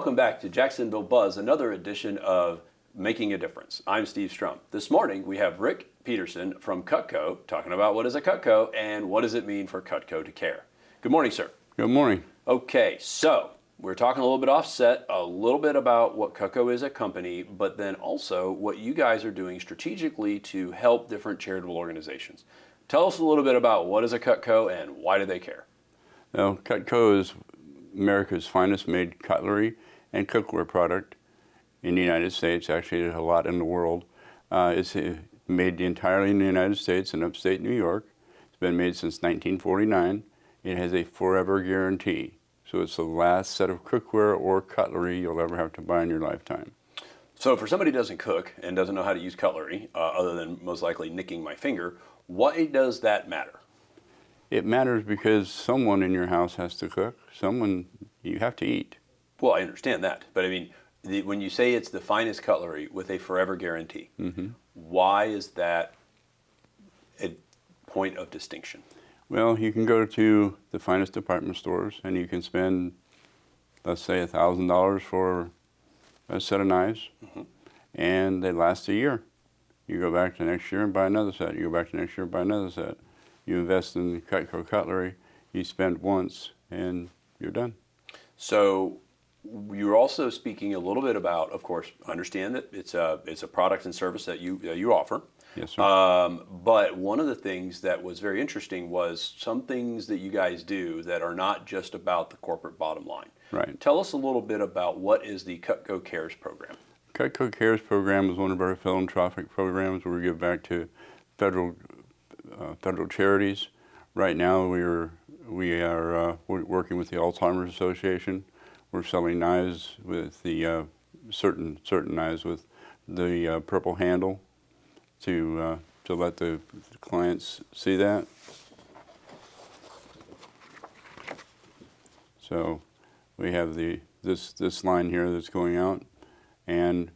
Welcome back to Jacksonville Buzz, another edition of Making a Difference. I'm Steve Strum. This morning we have Rick Peterson from Cutco talking about what is a Cutco and what does it mean for Cutco to care. Good morning, sir. Good morning. Okay, so we're talking a little bit offset, a little bit about what Cutco is a company, but then also what you guys are doing strategically to help different charitable organizations. Tell us a little bit about what is a Cutco and why do they care? Now, Cutco is America's finest made cutlery and cookware product in the United States. Actually, there's a lot in the world. It's made entirely in the United States in upstate New York. It's been made since 1949. It has a forever guarantee. So it's the last set of cookware or cutlery you'll ever have to buy in your lifetime. So for somebody who doesn't cook and doesn't know how to use cutlery, other than most likely nicking my finger, why does that matter? It matters because someone in your house has to cook. Someone, you have to eat. Well, I understand that. But I mean, when you say it's the finest cutlery with a forever guarantee, why is that a point of distinction? Well, you can go to the finest department stores and you can spend, let's say, $1,000 for a set of knives, and they last a year. You go back to next year and buy another set. You go back to next year and buy another set. You invest in Cutco cutlery, you spend once, and you're done. So you're also speaking a little bit about, of course, understand that it's a product and service that you offer. Yes, sir. But one of the things that was very interesting was some things that you guys do that are not just about the corporate bottom line. Right. Tell us a little bit about what is the Cutco Cares program. Cutco Cares program is one of our philanthropic programs where we give back to federal charities. Right now, we are working with the Alzheimer's Association. We're selling knives with the certain knives with the purple handle to let the clients see that. So we have this line here that's going out, and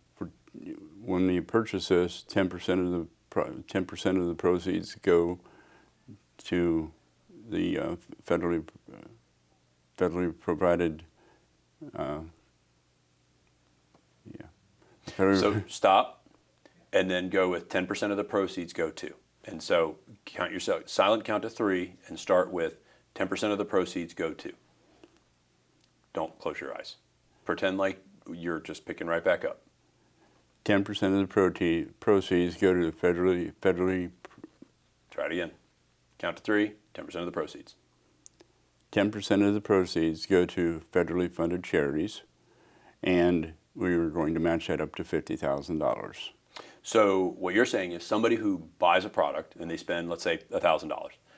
when you purchase this, 10% of the proceeds go to the federally provided. So stop, and then go with 10% of the proceeds go to. And so count yourself, silent count to 3, and start with 10% of the proceeds go to. Don't close your eyes. Pretend like you're just picking right back up. 10% of the proceeds go to the federally. Try it again. Count to 3, 10% of the proceeds. 10% of the proceeds go to federally funded charities, and we were going to match that up to $50,000. So what you're saying is somebody who buys a product and they spend, let's say, $1,000,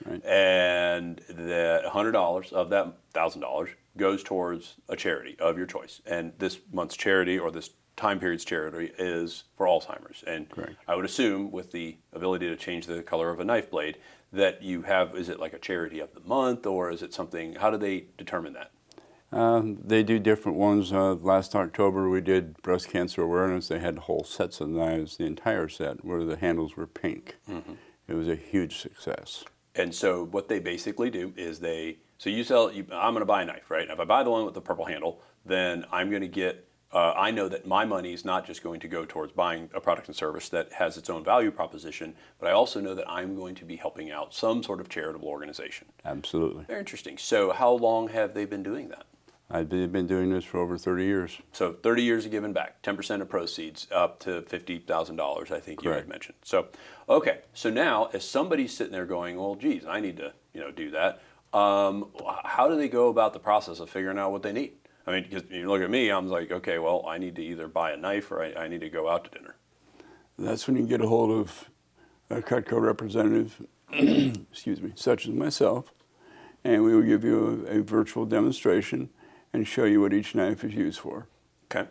right, and the $100 of that $1,000 goes towards a charity of your choice. And this month's charity or this time period's charity is for Alzheimer's. And correct. I would assume with the ability to change the color of a knife blade that you have, is it like a charity of the month or is it something, how do they determine that? They do different ones. Last October we did breast cancer awareness. They had whole sets of knives, the entire set, where the handles were pink. It was a huge success. And so what they basically do is so you sell, I'm going to buy a knife, right? If I buy the one with the purple handle, then I'm going to get, I know that my money is not just going to go towards buying a product and service that has its own value proposition, but I also know that I'm going to be helping out some sort of charitable organization. Absolutely. Very interesting. So how long have they been doing that? I've been doing this for over 30 years. So 30 years of giving back, 10% of proceeds up to $50,000, I think you had mentioned. So, okay, so now as somebody's sitting there going, well, geez, I need to do that, how do they go about the process of figuring out what they need? I mean, because you look at me, I'm like, okay, well, I need to either buy a knife or I need to go out to dinner. That's when you get a hold of a Cutco representative, excuse me, such as myself, and we will give you a virtual demonstration and show you what each knife is used for. Okay.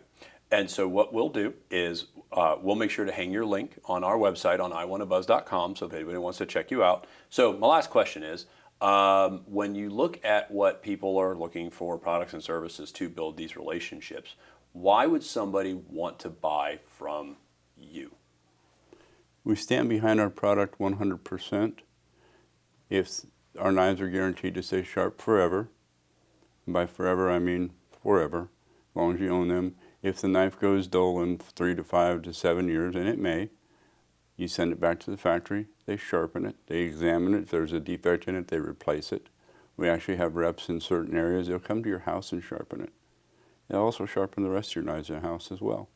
And so what we'll do is we'll make sure to hang your link on our website on iwantabuzz.com so if anybody wants to check you out. So my last question is, when you look at what people are looking for, products and services to build these relationships, why would somebody want to buy from you? We stand behind our product 100%. If our knives are guaranteed to stay sharp forever, and by forever I mean forever, long as you own them. If the knife goes dull in 3 to 5 to 7 years, and it may, you send it back to the factory, they sharpen it, they examine it. If there's a defect in it, they replace it. We actually have reps in certain areas. They'll come to your house and sharpen it. They'll also sharpen the rest of your knives in the house as well.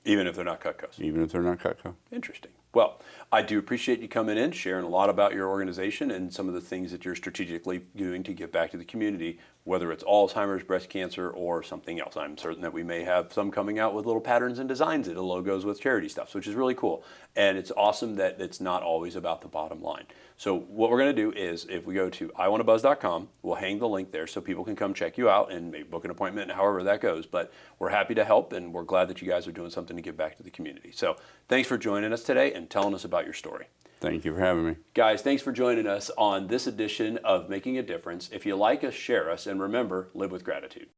Even if they're not Cutcos? Even if they're not Cutco. Interesting. Well, I do appreciate you coming in, sharing a lot about your organization and some of the things that you're strategically doing to give back to the community, whether it's Alzheimer's, breast cancer, or something else. I'm certain that we may have some coming out with little patterns and designs and logos with charity stuff, which is really cool. And it's awesome that it's not always about the bottom line. So what we're going to do is, if we go to iwantabuzz.com, we'll hang the link there so people can come check you out and maybe book an appointment, however that goes. But we're happy to help, and we're glad that you guys are doing something to give back to the community. So thanks for joining us today and telling us about your story. Thank you for having me. Guys, thanks for joining us on this edition of Making a Difference. If you like us, share us, and remember, live with gratitude.